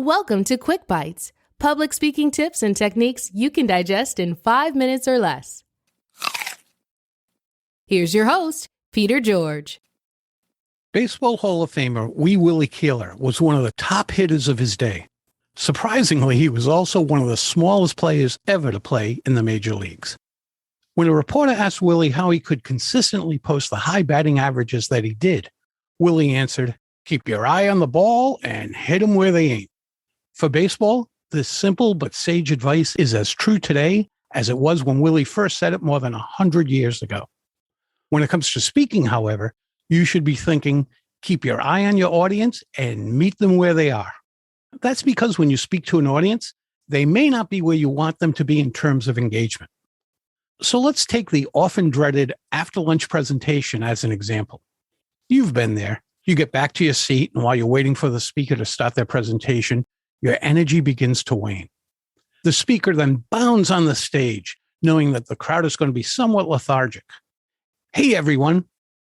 Welcome to QuickBites, public speaking tips and techniques you can digest in 5 minutes or less. Here's your host, Peter George. Baseball Hall of Famer Wee Willie Keeler was one of the top hitters of his day. Surprisingly, he was also one of the smallest players ever to play in the major leagues. When a reporter asked Willie how he could consistently post the high batting averages that he did, Willie answered, "Keep your eye on the ball and hit 'em where they ain't." For baseball, this simple but sage advice is as true today as it was when Willie first said it more than 100 years ago. When it comes to speaking, however, you should be thinking, keep your eye on your audience and meet them where they are. That's because when you speak to an audience, they may not be where you want them to be in terms of engagement. So let's take the often dreaded after-lunch presentation as an example. You've been there. You get back to your seat, and while you're waiting for the speaker to start their presentation, your energy begins to wane. The speaker then bounds on the stage, knowing that the crowd is going to be somewhat lethargic. "Hey, everyone.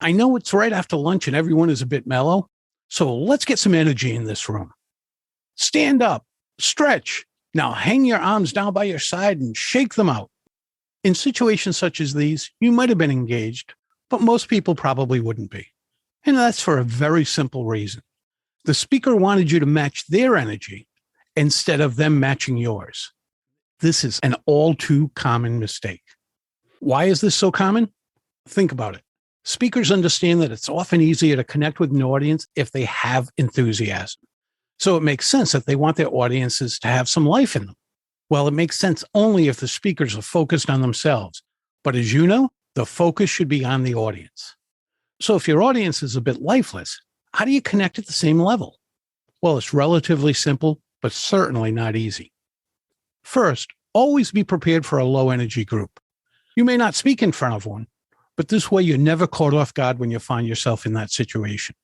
I know it's right after lunch and everyone is a bit mellow, so let's get some energy in this room. Stand up, stretch. Now hang your arms down by your side and shake them out." In situations such as these, you might have been engaged, but most people probably wouldn't be. And that's for a very simple reason. The speaker wanted you to match their energy instead of them matching yours. This is an all too common mistake. Why is this so common? Think about it. Speakers understand that it's often easier to connect with an audience if they have enthusiasm. So it makes sense that they want their audiences to have some life in them. Well, it makes sense only if the speakers are focused on themselves. But as you know, the focus should be on the audience. So if your audience is a bit lifeless, how do you connect at the same level? Well, it's relatively simple, but certainly not easy. First, always be prepared for a low energy group. You may not speak in front of one, but this way you're never caught off guard when you find yourself in that situation.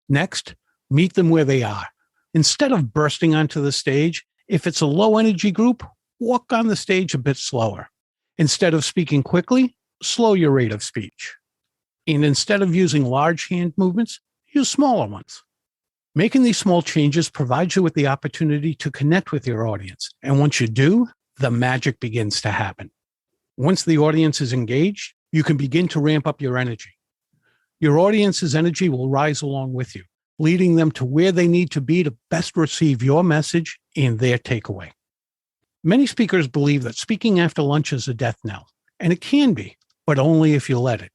Next, meet them where they are. Instead of bursting onto the stage, if it's a low energy group, walk on the stage a bit slower. Instead of speaking quickly, slow your rate of speech. And instead of using large hand movements, use smaller ones. Making these small changes provides you with the opportunity to connect with your audience. And once you do, the magic begins to happen. Once the audience is engaged, you can begin to ramp up your energy. Your audience's energy will rise along with you, leading them to where they need to be to best receive your message and their takeaway. Many speakers believe that speaking after lunch is a death knell, and it can be, but only if you let it.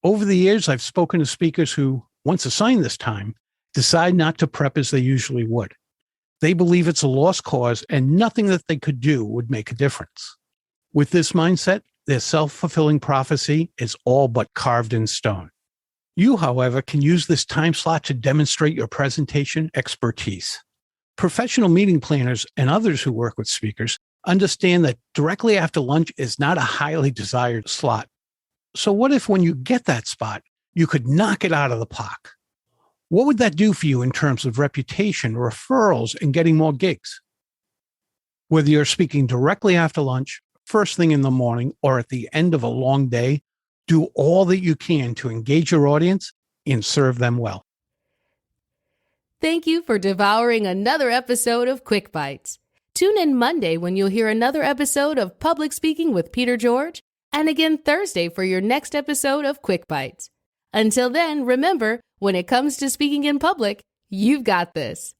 Over the years, I've spoken to speakers who, once assigned this time, decide not to prep as they usually would. They believe it's a lost cause and nothing that they could do would make a difference. With this mindset, their self-fulfilling prophecy is all but carved in stone. You, however, can use this time slot to demonstrate your presentation expertise. Professional meeting planners and others who work with speakers understand that directly after lunch is not a highly desired slot. So what if when you get that spot, you could knock it out of the park? What would that do for you in terms of reputation, referrals, and getting more gigs? Whether you're speaking directly after lunch, first thing in the morning, or at the end of a long day, do all that you can to engage your audience and serve them well. Thank you for devouring another episode of QuickBites. Tune in Monday when you'll hear another episode of Public Speaking with Peter George, and again Thursday for your next episode of QuickBites. Until then, remember, when it comes to speaking in public, you've got this.